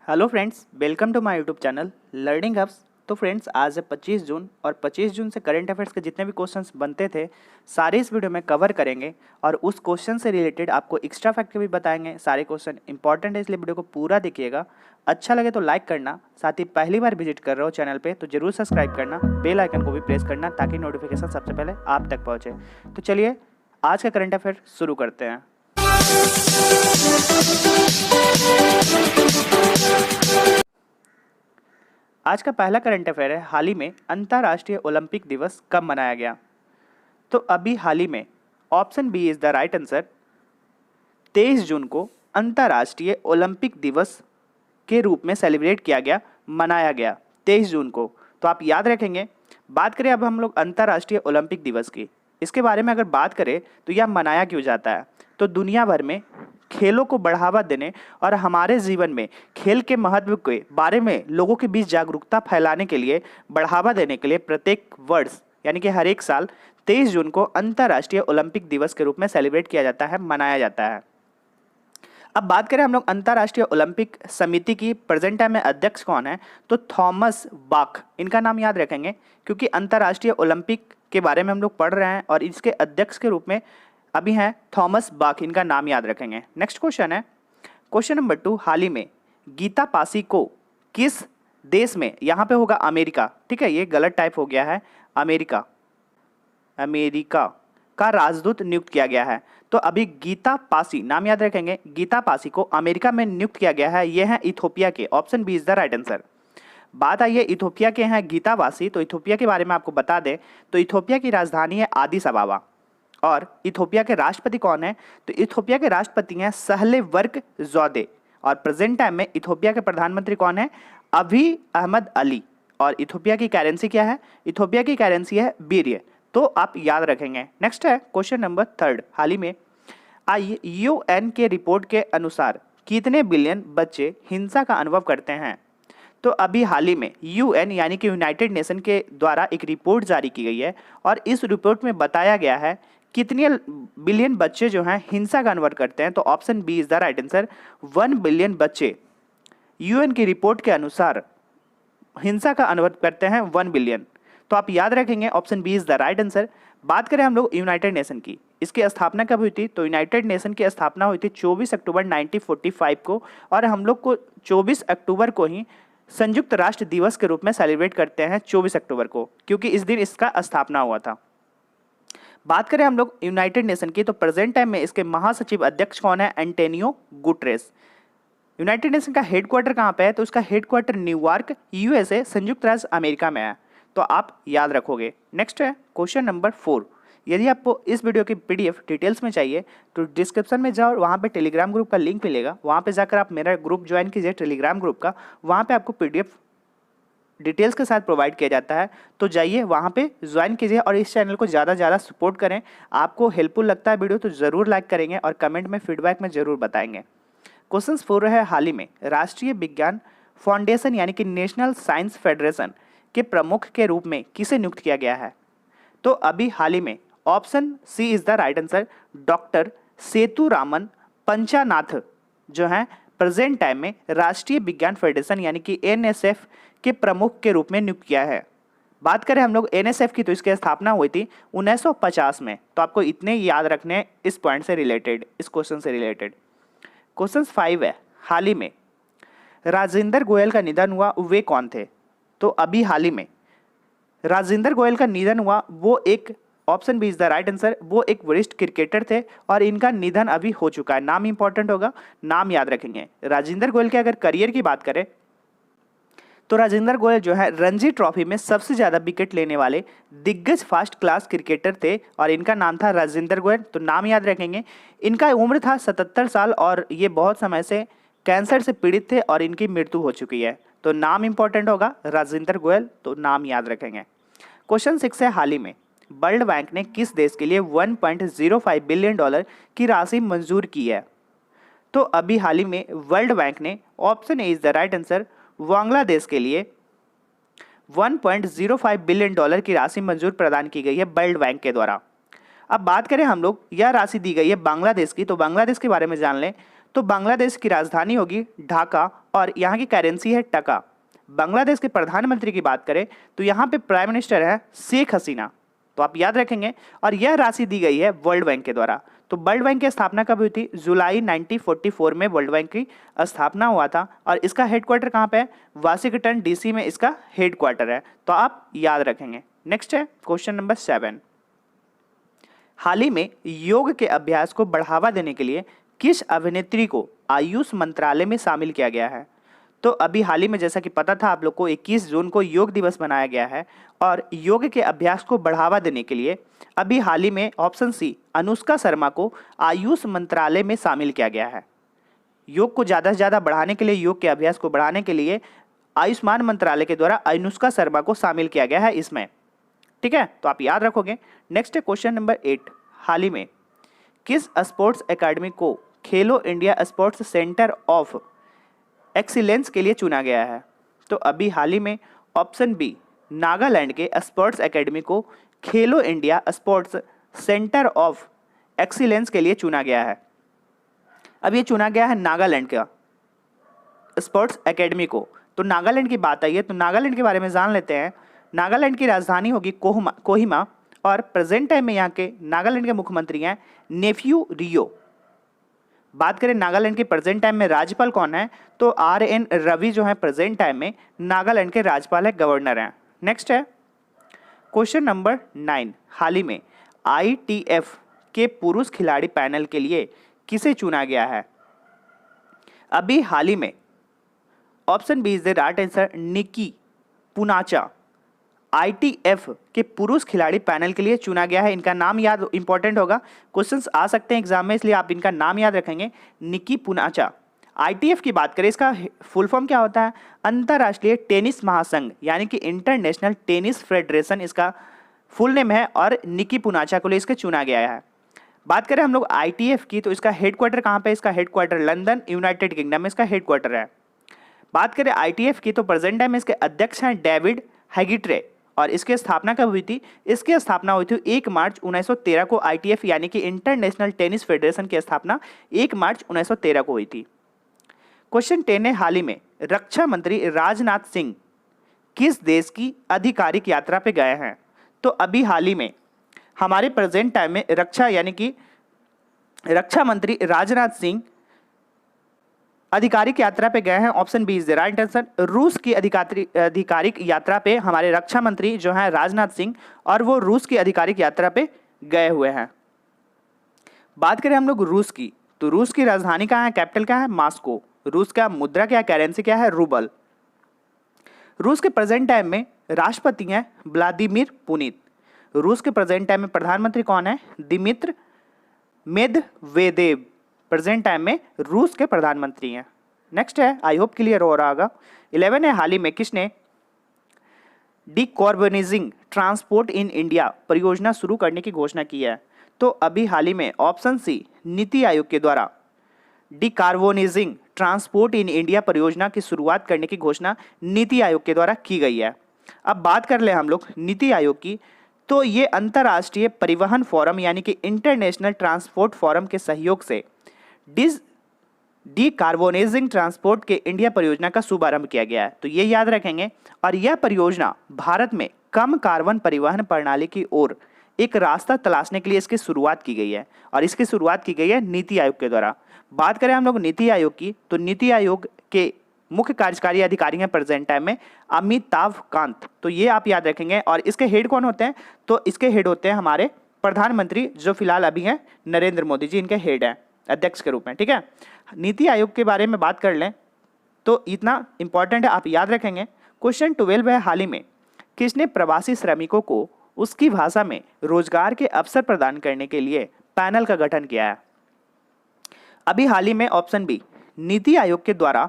Hello friends, welcome to my YouTube channel learning hubs. तो friends, आज है 25 जून और 25 जून से करंट अफेयर्स के जितने भी क्वेश्चंस बनते थे सारे इस वीडियो में कवर करेंगे और उस क्वेश्चन से रिलेटेड आपको एक्स्ट्रा फैक्ट भी बताएंगे। सारे क्वेश्चन इंपॉर्टेंट है, इसलिए वीडियो को पूरा देखिएगा। अच्छा लगे तो लाइक करना, साथ ही पहली बार विजिट कर रहे हो चैनल पे तो जरूर सब्सक्राइब करना, बेल आइकन को भी प्रेस करना ताकि नोटिफिकेशन सबसे पहले आप तक पहुँचे। तो चलिए आज का करंट अफेयर शुरू करते हैं। आज का पहला करंट अफेयर है, हाल ही में अंतर्राष्ट्रीय ओलंपिक दिवस कब मनाया गया? तो अभी हाल ही में option B is the right answer. 23 जून को अंतर्राष्ट्रीय ओलंपिक दिवस के रूप में सेलिब्रेट किया गया, मनाया गया 23 जून को। तो आप याद रखेंगे। बात करें अब हम लोग अंतर्राष्ट्रीय ओलंपिक दिवस की, इसके बारे में अगर बात करें तो यह मनाया क्यों जाता है? तो दुनिया भर में खेलों को बढ़ावा देने और हमारे जीवन में खेल के महत्व के बारे में लोगों के बीच जागरूकता फैलाने के लिए, बढ़ावा देने के लिए प्रत्येक वर्ष यानी कि हर एक साल 23 जून को अंतर्राष्ट्रीय ओलंपिक दिवस के रूप में सेलिब्रेट किया जाता है, मनाया जाता है। अब बात करें हम लोग अंतर्राष्ट्रीय ओलंपिक समिति की, प्रेजेंट टाइम में अध्यक्ष कौन है? तो थॉमस बाख, इनका नाम याद रखेंगे क्योंकि अंतर्राष्ट्रीय ओलंपिक के बारे में हम लोग पढ़ रहे हैं और इसके अध्यक्ष के रूप में अभी हैं थॉमस बाख, इनका नाम याद रखेंगे। नेक्स्ट क्वेश्चन है क्वेश्चन नंबर 2। हाल ही में गीता पासी को किस देश में, यहाँ पे होगा अमेरिका, ठीक है, ये गलत टाइप हो गया है, अमेरिका का राजदूत नियुक्त किया गया है। तो अभी गीता पासी, नाम याद रखेंगे, गीता पासी को अमेरिका में नियुक्त किया गया है। ये है इथोपिया के, option B is the right answer. बात आई है इथोपिया के हैं गीता पासी, तो इथोपिया के बारे में आपको बता दें तो इथोपिया की राजधानी है आदिस अबाबा। और इथोपिया के राष्ट्रपति कौन है? तो इथोपिया के राष्ट्रपति हैं सहले वर्क ज़ौदे। और प्रेजेंट टाइम में इथोपिया के प्रधानमंत्री कौन है? अभी अहमद अली। और इथोपिया की करेंसी क्या है? इथोपिया की करेंसी है बीरिये, तो आप याद रखेंगे। नेक्स्ट है क्वेश्चन नंबर 3। हाल ही में आई यूएन के रिपोर्ट के अनुसार कितने बिलियन बच्चे हिंसा का अनुभव करते हैं? तो अभी हाल ही में यूएन यानी कि यूनाइटेड नेशन के द्वारा एक रिपोर्ट जारी की गई है और इस रिपोर्ट में बताया गया है कितने बिलियन बच्चे जो हैं हिंसा का अनुभव करते हैं। तो option B is the right answer. 1 billion बच्चे यूएन की रिपोर्ट के अनुसार हिंसा का अनुभव करते हैं, 1 बिलियन। तो आप याद रखेंगे option B is the right answer. बात करें हम लोग यूनाइटेड नेशन की, इसकी स्थापना कब हुई थी? तो यूनाइटेड नेशन की स्थापना हुई थी 24 अक्टूबर 1945 को और हम लोग को 24 अक्टूबर को ही संयुक्त राष्ट्र दिवस के रूप में सेलिब्रेट करते हैं 24 अक्टूबर को, क्योंकि इस दिन इसका स्थापना हुआ था। बात करें हम लोग यूनाइटेड नेशन की, तो प्रेजेंट टाइम में इसके महासचिव अध्यक्ष कौन है? Antonio Guterres. यूनाइटेड नेशन का हेडक्वार्टर कहाँ पे है? तो उसका हेडक्वार्टर न्यूयॉर्क, यूएसए, संयुक्त राज्य अमेरिका में है, तो आप याद रखोगे। नेक्स्ट है क्वेश्चन नंबर 4। यदि आपको इस वीडियो की पीडीएफ डिटेल्स में चाहिए तो डिस्क्रिप्शन में जाओ, वहाँ पे टेलीग्राम ग्रुप का लिंक मिलेगा, वहाँ पे जाकर आप मेरा ग्रुप ज्वाइन कीजिए टेलीग्राम ग्रुप का, वहाँ पे आपको पीडीएफ डिटेल्स के साथ प्रोवाइड किया जाता है। तो जाइए वहाँ पे ज्वाइन कीजिए और इस चैनल को ज़्यादा से ज़्यादा सपोर्ट करें। आपको हेल्पफुल लगता है वीडियो तो ज़रूर लाइक करेंगे और कमेंट में फीडबैक में ज़रूर बताएंगे। क्वेश्चन 4 है, हाल ही में राष्ट्रीय विज्ञान फाउंडेशन यानी कि नेशनल साइंस फेडरेशन के प्रमुख के रूप में किसे नियुक्त किया गया है? तो अभी हाल ही में option C is the right answer. Doctor Sethuraman Panchanath जो हैं प्रेजेंट टाइम में राष्ट्रीय विज्ञान फेडरेशन यानी कि एनएसएफ के प्रमुख के रूप में नियुक्त किया है। बात करें हम लोग एनएसएफ की, तो इसकी स्थापना हुई थी 1950 में। तो आपको इतने याद रखने इस पॉइंट से रिलेटेड, इस क्वेश्चन से रिलेटेड। क्वेश्चन 5 है, हाल ही में राजेंद्र गोयल का निधन हुआ, वे कौन थे? तो अभी हाल ही में राजेंद्र गोयल का निधन हुआ, वो एक, option B is the right answer, वो एक वरिष्ठ क्रिकेटर थे और इनका निधन अभी हो चुका है। नाम इंपॉर्टेंट होगा, नाम याद रखेंगे। राजेंद्र गोयल के अगर करियर की बात करें तो राजेंद्र गोयल जो है रणजी ट्रॉफी में सबसे ज़्यादा विकेट लेने वाले दिग्गज फास्ट क्लास क्रिकेटर थे और इनका नाम था राजेंद्र गोयल। तो नाम याद रखेंगे। इनका उम्र था 77 साल और ये बहुत समय से कैंसर से पीड़ित थे और इनकी मृत्यु हो चुकी है। तो नाम इंपॉर्टेंट होगा राजेंद्र गोयल, तो नाम याद रखेंगे। क्वेश्चन 6 है, हाल ही में वर्ल्ड बैंक ने किस देश के लिए 1.05 बिलियन डॉलर की राशि मंजूर की है? तो अभी हाल ही में वर्ल्ड बैंक ने, option A is the right answer, Bangladesh के लिए 1.05 बिलियन डॉलर की राशि मंजूर प्रदान की गई है वर्ल्ड बैंक के द्वारा। अब बात करें हम लोग, यह राशि दी गई है बांग्लादेश की, तो बांग्लादेश के बारे में जान लें तो बांग्लादेश की राजधानी होगी ढाका और यहाँ की करेंसी है टका। बांग्लादेश के प्रधानमंत्री की बात करें तो यहाँ पे प्राइम मिनिस्टर है शेख हसीना, तो आप याद रखेंगे। और यह राशि दी गई है वर्ल्ड बैंक के द्वारा। तो वर्ल्ड बैंक की स्थापना कब हुई थी? जुलाई 1944 में वर्ल्ड बैंक की स्थापना हुआ था और इसका हेडक्वार्टर कहाँ पे है? वाशिंगटन डीसी में इसका हेडक्वार्टर है, तो आप याद रखेंगे। नेक्स्ट है क्वेश्चन नंबर 7। हाल ही में योग के अभ्यास को बढ़ावा देने के लिए किस अभिनेत्री को आयुष मंत्रालय में शामिल किया गया है? तो अभी हाल ही में जैसा कि पता था आप लोग को 21 जून को योग दिवस मनाया गया है और योग के अभ्यास को बढ़ावा देने के लिए अभी हाल ही में ऑप्शन सी अनुष्का शर्मा को आयुष मंत्रालय में शामिल किया गया है। योग को ज़्यादा से ज़्यादा बढ़ाने के लिए, योग के अभ्यास को बढ़ाने के लिए आयुष्मान मंत्रालय के द्वारा अनुष्का शर्मा को शामिल किया गया है इसमें। ठीक है, तो आप याद रखोगे। नेक्स्ट है क्वेश्चन नंबर 8। हाल ही में किस स्पोर्ट्स एकेडमी को खेलो India sports centre of excellence के लिए चुना गया है? तो अभी हाल ही में ऑप्शन बी नागालैंड के स्पोर्ट्स एकेडमी को खेलो India sports centre of excellence के लिए चुना गया है। अब ये चुना गया है नागालैंड का स्पोर्ट्स एकेडमी को। तो नागालैंड की बात आई है तो नागालैंड के बारे में जान लेते हैं। नागालैंड की राजधानी होगी कोहिमा और प्रेजेंट टाइम में यहाँ के नागालैंड के मुख्यमंत्री हैं नेफ्यू रियो। बात करें नागालैंड के प्रेजेंट टाइम में राज्यपाल कौन है? तो RN रवि जो है प्रेजेंट टाइम में नागालैंड के राज्यपाल है, गवर्नर हैं। नेक्स्ट है क्वेश्चन नंबर 9। हाल ही में ITF के पुरुष खिलाड़ी पैनल के लिए किसे चुना गया है? अभी हाल ही में option B is the right answer, Niki Poonacha ITF के पुरुष खिलाड़ी पैनल के लिए चुना गया है। इनका नाम याद इंपॉर्टेंट होगा, क्वेश्चंस आ सकते हैं एग्जाम में, इसलिए आप इनका नाम याद रखेंगे, निकी पुनाचा। ITF की बात करें, इसका फुल फॉर्म क्या होता है? अंतर्राष्ट्रीय टेनिस महासंघ, यानी कि इंटरनेशनल टेनिस फेडरेशन इसका फुल नेम है और निकी पुनाचा को लिए इसके चुना गया है। बात करें हम लोग ITF की तो इसका हेडक्वार्टर कहाँ पे? इसका हेडक्वार्टर लंदन, यूनाइटेड किंगडम में इसका हेडक्वार्टर है। बात करें ITF की तो प्रेजेंट टाइम में इसके अध्यक्ष हैं डेविड हैगिट्रे और इसकी स्थापना कब हुई थी? इसकी स्थापना हुई थी 1 मार्च 1913 को। ITF यानी कि इंटरनेशनल टेनिस फेडरेशन की स्थापना 1 मार्च 1913 को हुई थी। क्वेश्चन 10 है, हाल ही में रक्षा मंत्री राजनाथ सिंह किस देश की आधिकारिक यात्रा पे गए हैं? तो अभी हाल ही में हमारे प्रेजेंट टाइम में रक्षा मंत्री राजनाथ सिंह आधिकारिक यात्रा पे गए हैं। Option B is the right answer. रूस की आधिकारिक यात्रा पे हमारे रक्षा मंत्री जो हैं राजनाथ सिंह, और वो रूस की आधिकारिक यात्रा पे गए हुए हैं। बात करें हम लोग रूस की तो रूस की राजधानी कहाँ है? कैपिटल क्या है? मॉस्को। रूस का मुद्रा क्या है? करेंसी क्या है? रूबल। रूस के प्रेजेंट टाइम में राष्ट्रपति हैं व्लादिमीर पुतिन। रूस के प्रेजेंट टाइम में प्रधानमंत्री कौन है? दिमित्र मेदवेदेव प्रेजेंट टाइम में रूस के प्रधानमंत्री हैं। नेक्स्ट है, आई होप क्लियर हो रहा होगा। 11 है, हाल ही में किसने डिकार्बोनाइजिंग ट्रांसपोर्ट इन इंडिया परियोजना शुरू करने की घोषणा की है? तो अभी हाल ही में ऑप्शन सी नीति आयोग के द्वारा डिकार्बोनाइजिंग ट्रांसपोर्ट इन इंडिया परियोजना की शुरुआत करने की घोषणा नीति आयोग के द्वारा की गई है। अब बात कर ले हम लोग नीति आयोग की, तो ये अंतर्राष्ट्रीय परिवहन फोरम यानी कि इंटरनेशनल ट्रांसपोर्ट फोरम के सहयोग से डिकार्बोनाइजिंग ट्रांसपोर्ट के इंडिया परियोजना का शुभारंभ किया गया है। तो ये याद रखेंगे। और यह परियोजना भारत में कम कार्बन परिवहन प्रणाली की ओर एक रास्ता तलाशने के लिए इसकी शुरुआत की गई है और इसकी शुरुआत की गई है नीति आयोग के द्वारा। बात करें हम लोग नीति आयोग की तो नीति आयोग के मुख्य कार्यकारी अधिकारी हैं प्रेजेंट टाइम में अमिताभ कांत। तो ये आप याद रखेंगे। और इसके हेड कौन होते हैं? तो इसके हेड होते हैं हमारे प्रधानमंत्री जो फिलहाल अभी हैं नरेंद्र मोदी जी, इनके हेड हैं अध्यक्ष के रूप में। ठीक है, नीति आयोग के बारे में बात कर लें तो इतना इंपॉर्टेंट है, आप याद रखेंगे। क्वेश्चन 12 है, हाल ही में किसने प्रवासी श्रमिकों को उसकी भाषा में रोजगार के अवसर प्रदान करने के लिए पैनल का गठन किया है? अभी हाल ही में ऑप्शन बी नीति आयोग के द्वारा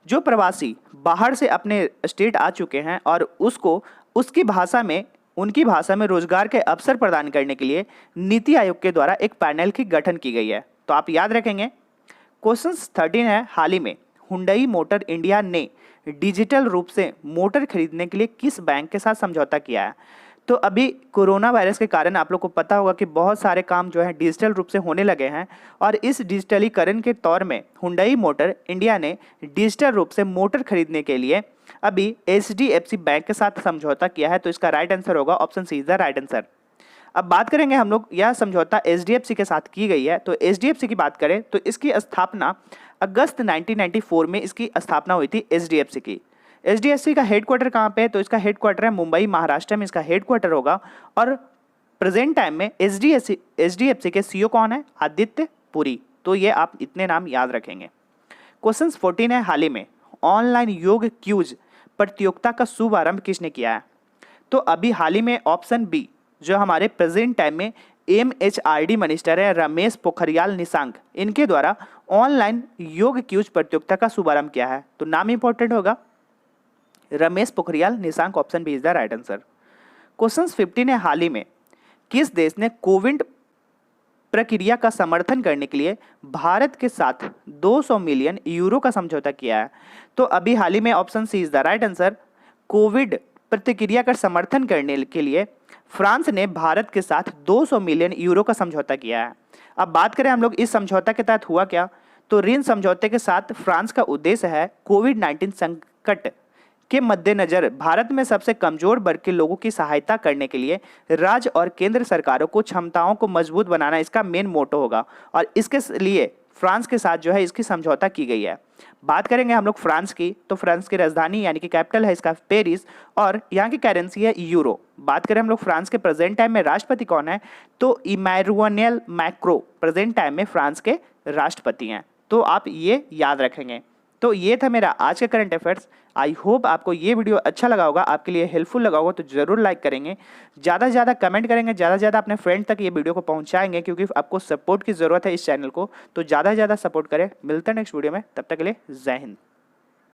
जो प्रवासी बाहर से अपने स्टेट आ चुके हैं और उसको उसकी भाषा में उनकी भाषा में रोजगार के अवसर प्रदान करने के लिए नीति आयोग के द्वारा एक पैनल की गठन की गई है। तो आप याद रखेंगे। क्वेश्चन 13 है, हाल ही में हुंडई मोटर इंडिया ने डिजिटल रूप से मोटर खरीदने के लिए किस बैंक के साथ समझौता किया है? तो अभी कोरोना वायरस के कारण आप लोग को पता होगा कि बहुत सारे काम जो है डिजिटल रूप से होने लगे हैं, और इस डिजिटलीकरण के तौर में हुंडई मोटर इंडिया ने डिजिटल रूप से मोटर खरीदने के लिए अभी HDFC बैंक के साथ समझौता किया है। तो इसका राइट आंसर होगा option C is the right answer. अब बात करेंगे हम लोग, यह समझौता HDFC के साथ की गई है। तो HDFC की बात करें तो इसकी स्थापना अगस्त 1994 में इसकी स्थापना हुई थी HDFC की। HDFC का हेडक्वार्टर कहाँ पे है? तो इसका हेडक्वार्टर है मुंबई महाराष्ट्र में, इसका हेडक्वार्टर होगा। और प्रेजेंट टाइम में HDFC के CEO कौन है? आदित्य पुरी। तो ये आप इतने नाम याद रखेंगे। क्वेश्चन 14 है, हाल ही में ऑनलाइन योग क्यूज प्रतियोगिता का शुभारंभ किसने किया है? तो अभी हाल ही में ऑप्शन बी, जो हमारे प्रेजेंट टाइम में MHRD मिनिस्टर है रमेश पोखरियाल निशंक, इनके द्वारा ऑनलाइन योग क्यूज प्रतियोगिता का शुभारंभ किया है। तो नाम इंपॉर्टेंट होगा, Ramesh Pokhriyal Nishank, option B is the right answer. Question 15 है, हाल ही में किस देश ने कोविड प्रक्रिया का समर्थन करने के लिए भारत के साथ 200 मिलियन यूरो का समझौता किया है? तो अभी हाल ही में option C is the right answer. Covid प्रतिक्रिया का समर्थन करने के लिए फ्रांस ने भारत के साथ 200 मिलियन यूरो का समझौता किया है। अब बात करें हम लोग इस समझौता के तहत हुआ क्या, तो ऋण समझौते के साथ फ्रांस का उद्देश्य है कोविड-19 संकट के मद्देनजर भारत में सबसे कमजोर वर्ग के लोगों की सहायता करने के लिए राज्य और केंद्र सरकारों को क्षमताओं को मजबूत बनाना इसका मेन मोटो होगा, और इसके लिए फ्रांस के साथ जो है इसकी समझौता की गई है। बात करेंगे हम लोग फ्रांस की, तो फ्रांस की राजधानी यानी कि कैपिटल है इसका पेरिस, और यहाँ की करेंसी है यूरो। बात करें हम लोग फ्रांस के प्रेजेंट टाइम में राष्ट्रपति कौन है, तो इमैनुएल मैक्रो प्रेजेंट टाइम में फ्रांस के राष्ट्रपति हैं। तो आप ये याद रखेंगे। तो ये था मेरा आज का करंट अफेयर्स। आई होप आपको ये वीडियो अच्छा लगा होगा, आपके लिए हेल्पफुल लगा होगा, तो जरूर लाइक करेंगे, ज़्यादा से ज़्यादा कमेंट करेंगे, ज़्यादा से ज़्यादा अपने फ्रेंड तक ये वीडियो को पहुंचाएंगे, क्योंकि आपको सपोर्ट की ज़रूरत है इस चैनल को। तो ज़्यादा से ज़्यादा सपोर्ट करें। मिलते हैं नेक्स्ट वीडियो में, तब तक के लिए जय हिंद।